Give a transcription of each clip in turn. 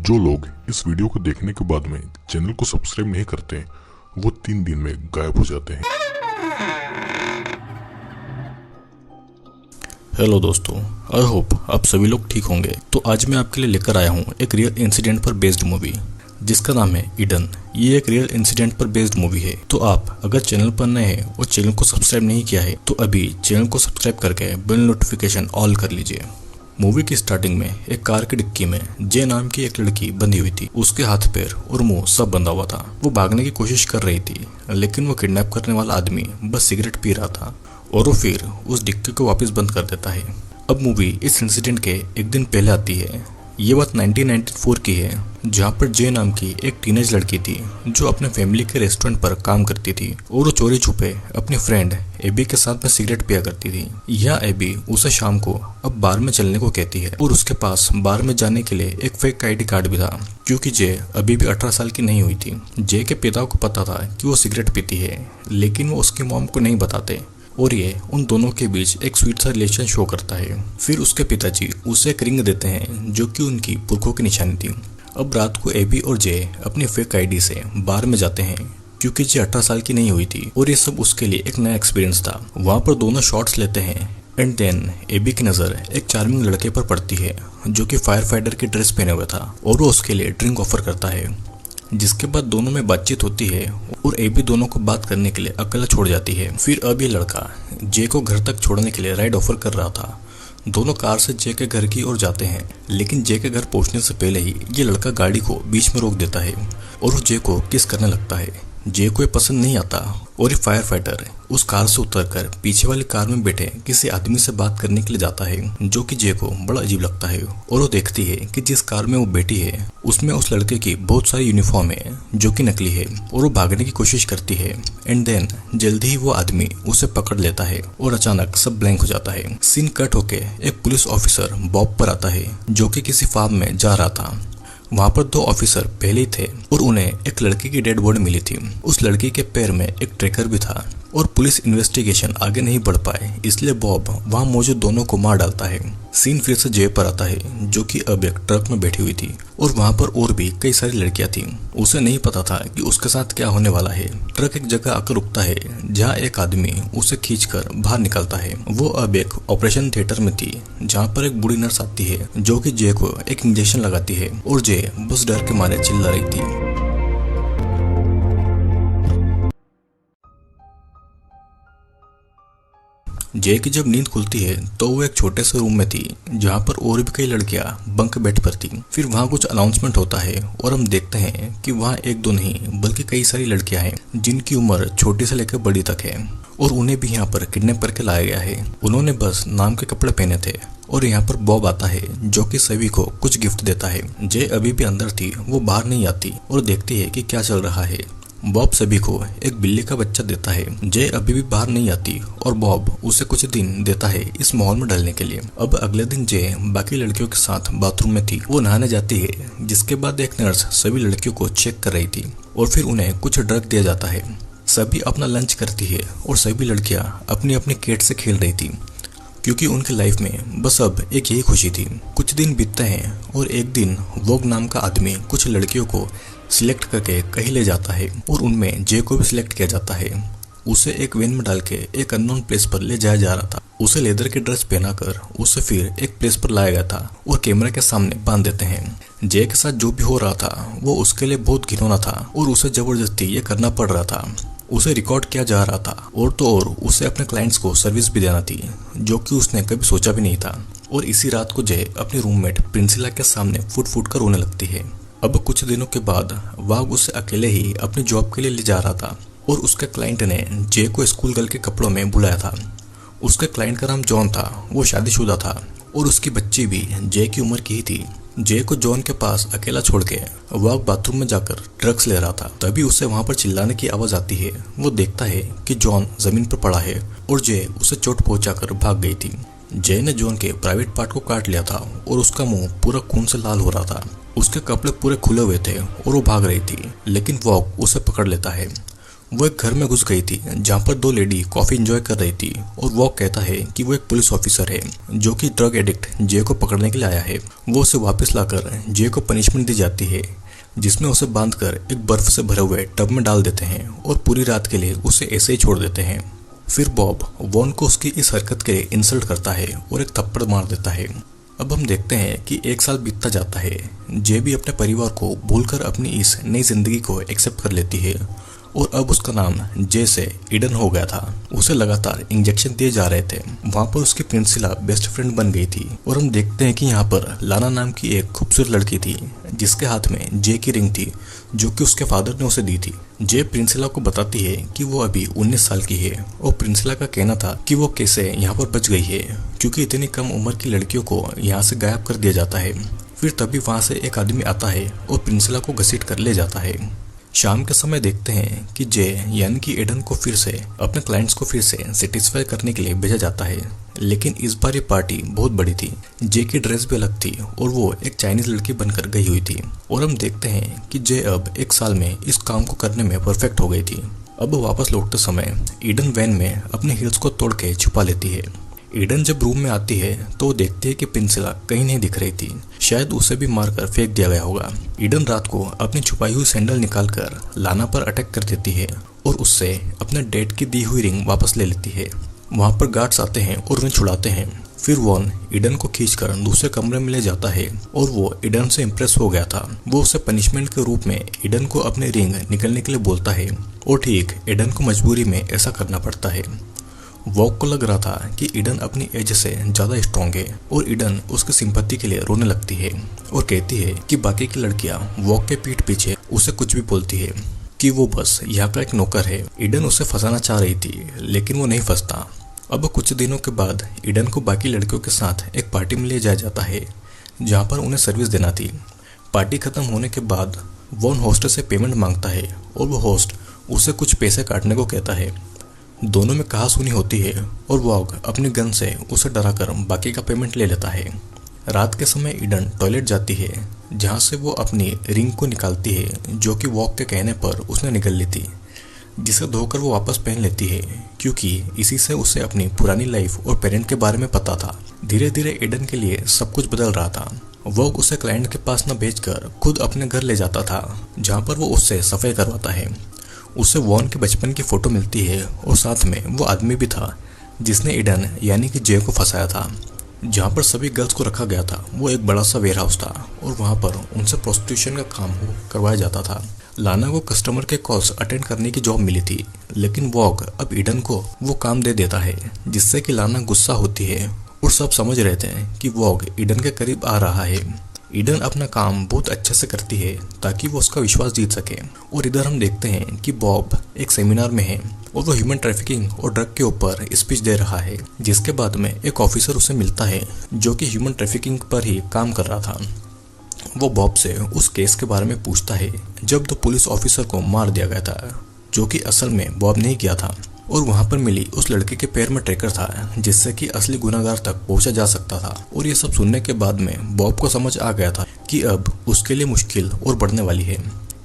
जो लोग इस वीडियो को देखने के बाद में चैनल को सब्सक्राइब नहीं करते वो 3 दिन में गायब हो जाते हैं। हेलो दोस्तों, आई होप आप सभी लोग ठीक होंगे। तो आज मैं आपके लिए लेकर आया हूँ एक रियल इंसिडेंट पर बेस्ड मूवी जिसका नाम है ईडन। ये एक रियल इंसिडेंट पर बेस्ड मूवी है। तो आप अगर चैनल पर नए हैं और चैनल को सब्सक्राइब नहीं किया है तो अभी चैनल को सब्सक्राइब करके बेल नोटिफिकेशन ऑल कर लीजिए। मूवी की स्टार्टिंग में एक कार की डिक्की में जे नाम की एक लड़की बंधी हुई थी। उसके हाथ पैर और मुंह सब बंधा हुआ था। वो भागने की कोशिश कर रही थी लेकिन वो किडनैप करने वाला आदमी बस सिगरेट पी रहा था और वो फिर उस डिक्की को वापस बंद कर देता है। अब मूवी इस इंसिडेंट के एक दिन पहले आती है। ये बात 1994 की है जहाँ पर जे नाम की एक टीनेज लड़की थी जो अपने फैमिली के रेस्टोरेंट पर काम करती थी और वो चोरी छुपे अपनी फ्रेंड एबी के साथ में सिगरेट पिया करती थी। यह एबी उसे शाम को अब बार में चलने को कहती है और उसके पास बार में जाने के लिए एक फेक आईडी कार्ड भी था क्योंकि जे अभी भी 18 साल की नहीं हुई थी। जे के पिता को पता था कि वो सिगरेट पीती है लेकिन वो उसकी मॉम को नहीं बताते और ये उन दोनों के बीच एक स्वीट सा रिलेशन शो करता है। फिर उसके पिताजी उसे एक रिंग देते हैं जो कि उनकी पुरखों की निशानी थी। अब रात को एबी और जे अपनी फेक आईडी से बार में जाते हैं क्योंकि जे 18 साल की नहीं हुई थी और ये सब उसके लिए एक नया एक्सपीरियंस था। वहाँ पर दोनों शॉट्स लेते हैं एंड देन एबी की नज़र एक चार्मिंग लड़के पर पड़ती है जो कि फायर फाइटर की ड्रेस पहने हुए था और वो उसके लिए ड्रिंक ऑफर करता है। जिसके बाद दोनों में बातचीत होती है और एबी दोनों को बात करने के लिए अकेला छोड़ जाती है। फिर अब ये लड़का जे को घर तक छोड़ने के लिए राइड ऑफर कर रहा था। दोनों कार से जे के घर की ओर जाते हैं लेकिन जे के घर पहुंचने से पहले ही ये लड़का गाड़ी को बीच में रोक देता है और वो जे को किस करने लगता है। जे को ये पसंद नहीं आता और ये फायर फाइटर उस कार से उतरकर पीछे वाली कार में बैठे किसी आदमी से बात करने के लिए जाता है जो कि जे को बड़ा अजीब लगता है और वो देखती है कि जिस कार में वो बैठी है उसमें उस लड़के की बहुत सारी यूनिफॉर्म है जो कि नकली है और वो भागने की कोशिश करती है एंड देन जल्दी ही वो आदमी उसे पकड़ लेता है और अचानक सब ब्लैंक हो जाता है। सीन कट होके एक पुलिस ऑफिसर बॉब पर आता है जो कि किसी फार्म में जा रहा था। वहाँ पर 2 ऑफिसर पहले ही थे और उन्हें एक लड़की की डेड बॉडी मिली थी। उस लड़की के पैर में एक ट्रैकर भी था और पुलिस इन्वेस्टिगेशन आगे नहीं बढ़ पाए इसलिए बॉब वहाँ मौजूद दोनों को मार डालता है। सीन फिर से जे पर आता है जो कि अब एक ट्रक में बैठी हुई थी और वहाँ पर और भी कई सारी लड़कियां थी। उसे नहीं पता था कि उसके साथ क्या होने वाला है। ट्रक एक जगह आकर रुकता है जहाँ एक आदमी उसे खींचकर बाहर निकलता है। वो अब एक ऑपरेशन थिएटर में थी जहाँ पर एक बूढ़ी नर्स आती है जो कि जे को एक इंजेक्शन लगाती है और जे बस डर के मारे चिल्ला रही थी। जे की जब नींद खुलती है तो वो एक छोटे से रूम में थी जहाँ पर और भी कई लड़कियां बंक बेड पर थी। फिर वहाँ कुछ अनाउंसमेंट होता है और हम देखते हैं कि वहाँ एक दो नहीं बल्कि कई सारी लड़कियां हैं जिनकी उम्र छोटी से लेकर बड़ी तक है और उन्हें भी यहाँ पर किडनैप करके लाया गया है। उन्होंने बस नाम के कपड़े पहने थे और यहाँ पर बॉब आता है जो कि सभी को कुछ गिफ्ट देता है। जे अभी भी अंदर थी, वो बाहर नहीं आती और देखती है कि क्या चल रहा है। बॉब सभी को एक बिल्ली का बच्चा देता है। जे अभी भी बाहर नहीं आती और बॉब उसे कुछ दिन देता है इस माहौल में ढलने के लिए। अब अगले दिन जे बाकी लड़कियों के साथ बाथरूम में थी। वो नहाने जाती है जिसके बाद एक नर्स सभी लड़कियों को चेक कर रही थी और फिर उन्हें कुछ ड्रग दिया जाता है। सभी अपना लंच करती है और सभी लड़कियां अपनी अपनी कैट से खेल रही थी क्योंकि उनकी लाइफ में बस अब एक यही खुशी थी। कुछ दिन बीतते हैं और एक दिन वोग नाम का आदमी कुछ लड़कियों को सिलेक्ट करके कहीं ले जाता है और उनमें जे को भी सिलेक्ट किया जाता है। उसे एक वैन में डाल के एक अननोन प्लेस पर ले जाया जा रहा था। उसे लेदर की ड्रेस पहनाकर उसे फिर एक प्लेस पर लाया गया था और कैमरा के सामने बांध देते हैं। जे के साथ जो भी हो रहा था वो उसके लिए बहुत घिनौना था और उसे जबरदस्ती ये करना पड़ रहा था। उसे रिकॉर्ड किया जा रहा था और तो और उसे अपने क्लाइंट्स को सर्विस भी देना थी जो कि उसने कभी सोचा भी नहीं था। और इसी रात को जे अपनी रूममेट प्रिंसिला के सामने फुट फुट कर रोने लगती है। अब कुछ दिनों के बाद वाग उसे अकेले ही अपनी जॉब के लिए ले जा रहा था और उसके क्लाइंट ने जे को स्कूल गर्ल के कपड़ों में बुलाया था। उसके क्लाइंट का नाम जॉन था। वो शादीशुदा था और उसकी बच्ची भी जे की उम्र की ही थी। जे को जॉन के पास अकेला छोड़ के वाग बाथरूम में जाकर ड्रग्स ले रहा था। तभी उसे वहां पर चिल्लाने की आवाज आती है। वो देखता है कि जॉन जमीन पर पड़ा है और जे उसे चोट पहुंचाकर भाग गई थी। जे ने जॉन के प्राइवेट पार्ट को काट लिया था और उसका मुंह पूरा खून से लाल हो रहा था। उसके कपड़े पूरे खुले हुए थे और वो भाग रही थी लेकिन वॉग उसे पकड़ लेता है। वो एक घर में घुस गई थी जहाँ पर दो लेडी कॉफी एंजॉय कर रही थी और वो कहता है कि वो एक पुलिस ऑफिसर है जो कि ड्रग एडिक्ट जे को पकड़ने के लिए आया है। वो उसे वापस लाकर जे को पनिशमेंट दी जाती है जिसमें उसे बांधकर एक बर्फ से भरे हुए टब में डाल देते हैं और पूरी रात के लिए उसे ऐसे ही छोड़ देते हैं। फिर बॉब वॉन को उसकी इस हरकत के लिए इंसल्ट करता है और एक थप्पड़ मार देता है। अब हम देखते हैं कि 1 साल बीतता जाता है। जे भी अपने परिवार को भूलकर अपनी इस नई जिंदगी को एक्सेप्ट कर लेती है और अब उसका नाम जे से ईडन हो गया था। उसे लगातार इंजेक्शन दिए जा रहे थे। वहाँ पर उसकी प्रिंसिला बेस्ट फ्रेंड बन गई थी और हम देखते हैं कि यहाँ पर लाना नाम की एक खूबसूरत लड़की थी जिसके हाथ में जे की रिंग थी जो कि उसके फादर ने उसे दी थी। जे प्रिंसिला को बताती है कि वो अभी 19 साल की है और प्रिंसिला का कहना था कि वो कैसे यहाँ पर बच गई है क्योंकि इतनी कम उम्र की लड़कियों को यहाँ से गायब कर दिया जाता है। फिर तभी वहाँ से एक आदमी आता है और प्रिंसिला को घसीट कर ले जाता है। शाम के समय देखते हैं कि जे यानी कि एडन को फिर से अपने क्लाइंट्स को फिर से सेटिस्फाई करने के लिए भेजा जाता है, लेकिन इस बार ये पार्टी बहुत बड़ी थी। जे की ड्रेस भी अलग थी और वो एक चाइनीज लड़की बनकर गई हुई थी और हम देखते हैं कि जे अब 1 साल में इस काम को करने में परफेक्ट हो गई थी। अब वापस लौटते समय ईडन वैन में अपने हील्स को तोड़ के छुपा लेती है। ईडन जब रूम में आती है तो देखती है कि प्रिंसिला कहीं नहीं दिख रही थी, शायद उसे भी मारकर फेंक दिया गया होगा। ईडन रात को अपनी छुपाई हुई सैंडल निकालकर लाना पर अटैक कर देती है और उससे अपने डेड की दी हुई रिंग वापस ले लेती है। वहाँ पर गार्ड्स आते हैं और उन्हें छुड़ाते हैं। फिर वॉन ईडन को खींचकर दूसरे कमरे में ले जाता है और वो ईडन से इम्प्रेस हो गया था। वो उसे पनिशमेंट के रूप में ईडन को अपनी रिंग निकलने के लिए बोलता है और ठीक ईडन को मजबूरी में ऐसा करना पड़ता है। वॉक को लग रहा था कि ईडन अपनी एज से ज्यादा स्ट्रॉन्ग है और ईडन उसकी सिंपैथी के लिए रोने लगती है और कहती है कि बाकी की लड़कियां वॉक के पीठ पीछे उसे कुछ भी बोलती है कि वो बस यहाँ का एक नौकर है। ईडन उसे फंसाना चाह रही थी लेकिन वो नहीं फंसता। अब कुछ दिनों के बाद ईडन को बाकी लड़कियों के साथ एक पार्टी में ले जाया जाता है जहाँ पर उन्हें सर्विस देना थी। पार्टी खत्म होने के बाद वॉन होस्ट से पेमेंट मांगता है और वो होस्ट उसे कुछ पैसे काटने को कहता है। दोनों में कहा सुनी होती है और वॉग अपनी गन से उसे डराकर बाकी का पेमेंट ले लेता है। रात के समय ईडन टॉयलेट जाती है जहां से वो अपनी रिंग को निकालती है जो कि वॉग के कहने पर उसने निकल ली थी, जिसे धोकर वो वापस पहन लेती है क्योंकि इसी से उसे अपनी पुरानी लाइफ और पेरेंट के बारे में पता था। धीरे धीरे ईडन के लिए सब कुछ बदल रहा था। वॉग उसे क्लाइंट के पास न भेजकर खुद अपने घर ले जाता था जहाँ पर वो उससे सफाई करवाता है। उसे वॉन के बचपन की फोटो मिलती है और साथ में वो आदमी भी था जिसने ईडन यानी कि जे को फंसाया था। जहाँ पर सभी गर्ल्स को रखा गया था वो एक बड़ा सा वेयर हाउस था और वहाँ पर उनसे प्रोस्टिट्यूशन का काम करवाया जाता था। लाना को कस्टमर के कॉल्स अटेंड करने की जॉब मिली थी, लेकिन वॉग अब ईडन को वो काम दे देता है जिससे कि लाना गुस्सा होती है और सब समझ रहे थे कि वॉग ईडन के करीब आ रहा है। ईडन अपना काम बहुत अच्छे से करती है ताकि वो उसका विश्वास जीत सके। और इधर हम देखते हैं कि बॉब एक सेमिनार में है और वो ह्यूमन ट्रैफिकिंग और ड्रग के ऊपर स्पीच दे रहा है, जिसके बाद में एक ऑफिसर उसे मिलता है जो कि ह्यूमन ट्रैफिकिंग पर ही काम कर रहा था। वो बॉब से उस केस के बारे में पूछता है जब 2 पुलिस ऑफिसर को मार दिया गया था, जो कि असल में बॉब नहीं किया था। और वहाँ पर मिली उस लड़के के पैर में ट्रैकर था जिससे कि असली गुनाहगार तक पहुंचा जा सकता था। और ये सब सुनने के बाद में बॉब को समझ आ गया था कि अब उसके लिए मुश्किल और बढ़ने वाली है।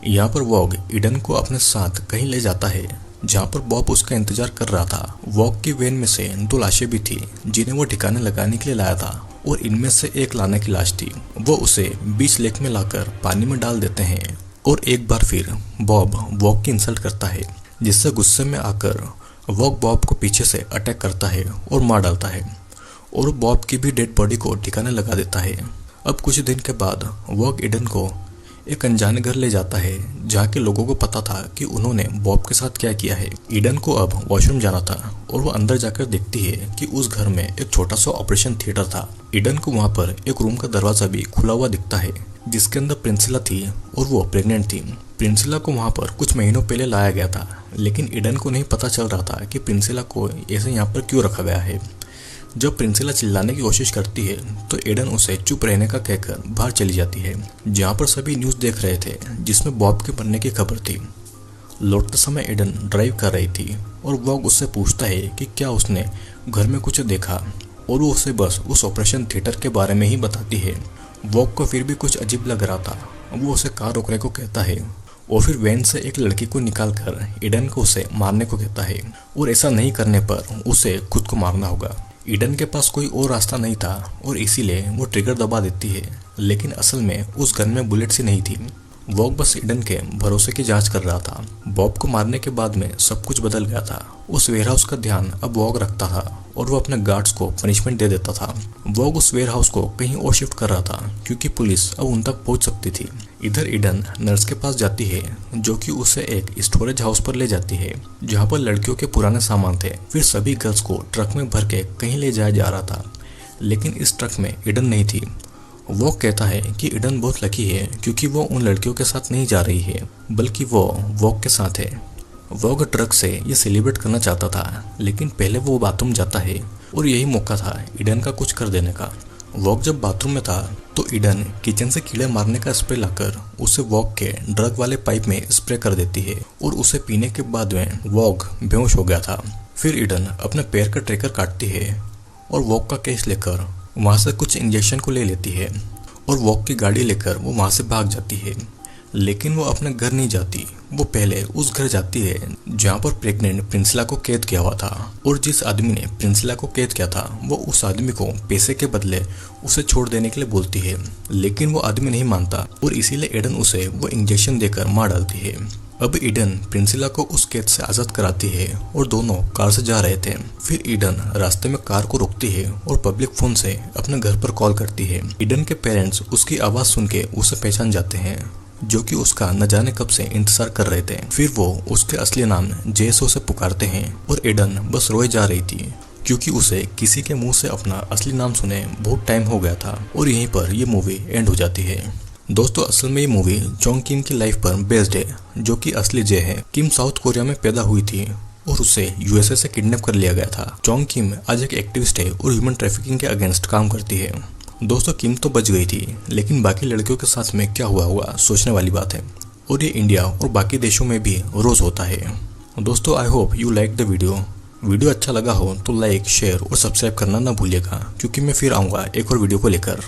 यहाँ पर वॉग ईडन को अपने साथ कहीं ले जाता है जहाँ पर बॉब उसका इंतजार कर रहा था। वॉग की वैन में से 2 लाशें भी थी जिन्हें वो ठिकाने लगाने के लिए लाया था और इनमें से एक लाना की लाश थी। वो उसे बीच लेक में लाकर पानी में डाल देते हैं और एक बार फिर बॉब वॉग की इंसल्ट करता है, जिससे गुस्से में आकर वॉग बॉब को पीछे से अटैक करता है और मार डालता है और बॉब की भी डेड बॉडी को ठिकाने लगा देता है। अब कुछ दिन के बाद वॉग ईडन को एक अनजाने घर ले जाता है जहाँ के लोगों को पता था कि उन्होंने बॉब के साथ क्या किया है। ईडन को अब वॉशरूम जाना था और वो अंदर जाकर देखती है कि उस घर में एक छोटा सा ऑपरेशन थिएटर था। ईडन को वहाँ पर एक रूम का दरवाजा भी खुला हुआ दिखता है जिसके अंदर प्रिंसिला थी और वो प्रेग्नेंट थी। प्रिंसिला को वहाँ पर कुछ महीनों पहले लाया गया था, लेकिन ईडन को नहीं पता चल रहा था कि प्रिंसिला को ऐसे यहाँ पर क्यों रखा गया है। जब प्रिंसिला चिल्लाने की कोशिश करती है तो ईडन उसे चुप रहने का कहकर बाहर चली जाती है, जहाँ पर सभी न्यूज़ देख रहे थे जिसमें बॉब के मरने की खबर थी। लौटते समय ईडन ड्राइव कर रही थी और वॉग उससे पूछता है कि क्या उसने घर में कुछ देखा और वो उसे बस उस ऑपरेशन थिएटर के बारे में ही बताती है। वॉग को फिर भी कुछ अजीब लग रहा था। वो उसे कार रोकने को कहता है और फिर वैन से एक लड़की को निकालकर ईडन को उसे मारने को कहता है और ऐसा नहीं करने पर उसे खुद को मारना होगा। ईडन के पास कोई और रास्ता नहीं था और इसीलिए वो ट्रिगर दबा देती है, लेकिन असल में उस गन में बुलेट सी नहीं थी। वॉग बस ईडन के भरोसे की जांच कर रहा था। बॉब को मारने के बाद में सब कुछ बदल गया था। उस वेयरहाउस का ध्यान अब वॉग रखता था और वो अपने गार्ड्स को पनिशमेंट दे देता था। वॉग उस वेयरहाउस को कहीं और शिफ्ट कर रहा था क्योंकि पुलिस अब उन तक पहुंच सकती थी। इधर ईडन नर्स के पास जाती है जो कि उसे एक स्टोरेज हाउस पर ले जाती है जहाँ पर लड़कियों के पुराने सामान थे। फिर सभी गर्ल्स को ट्रक में भर के कहीं ले जाया जा रहा था, लेकिन इस ट्रक में ईडन नहीं थी। वो कहता है कि ईडन बहुत लकी है क्योंकि वो उन लड़कियों के साथ नहीं जा रही है बल्कि वो वॉग के साथ है। वॉग ट्रक से ये सेलिब्रेट करना चाहता था, लेकिन पहले वो बाथरूम जाता है और यही मौका था ईडन का कुछ कर देने का। वॉग जब बाथरूम में था तो ईडन किचन से कीड़े मारने का स्प्रे लाकर उसे वॉग के ड्रग वाले पाइप में स्प्रे कर देती है और उसे पीने के बाद में वॉग बेहोश हो गया था। फिर ईडन अपने पैर का ट्रैकर काटती है और वॉग का केस लेकर वहाँ से कुछ इंजेक्शन को ले लेती है और वॉग की गाड़ी लेकर वो वहाँ से भाग जाती है। लेकिन वो अपने घर नहीं जाती, वो पहले उस घर जाती है जहाँ पर प्रेग्नेंट प्रिंसिला को कैद किया हुआ था और जिस आदमी ने प्रिंसिला को कैद किया था वो उस आदमी को पैसे के बदले उसे छोड़ देने के लिए बोलती है, लेकिन वो आदमी नहीं मानता और इसीलिए ईडन उसे वो इंजेक्शन देकर मार डालती है। अब ईडन प्रिंसिला को उस कैद से आज़ाद कराती है और दोनों कार से जा रहे थे। फिर ईडन रास्ते में कार को रोकती है और पब्लिक फोन से अपने घर पर कॉल करती है। ईडन के पेरेंट्स उसकी आवाज़ सुन के उसे पहचान जाते हैं जो कि उसका न जाने कब से इंतजार कर रहे थे। फिर वो उसके असली नाम जेसो से पुकारते हैं और ईडन बस रोए जा रही थी क्योंकि उसे किसी के मुंह से अपना असली नाम सुने बहुत टाइम हो गया था। और यहीं पर ये मूवी एंड हो जाती है। दोस्तों असल में ये मूवी चोंग किम की लाइफ पर बेस्ड है जो कि असली जे है। किम साउथ कोरिया में पैदा हुई थी और उसे यूएसए से किडनैप कर लिया गया था। चोंग किम आज एक एक्टिविस्ट है और ह्यूमन ट्रैफिकिंग के अगेंस्ट काम करती है। दोस्तों किम तो बच गई थी, लेकिन बाकी लड़कियों के साथ में क्या हुआ होगा सोचने वाली बात है और ये इंडिया और बाकी देशों में भी रोज होता है। दोस्तों I hope you like the video अच्छा लगा हो तो लाइक शेयर और सब्सक्राइब करना ना भूलिएगा क्योंकि मैं फिर आऊँगा एक और वीडियो को लेकर।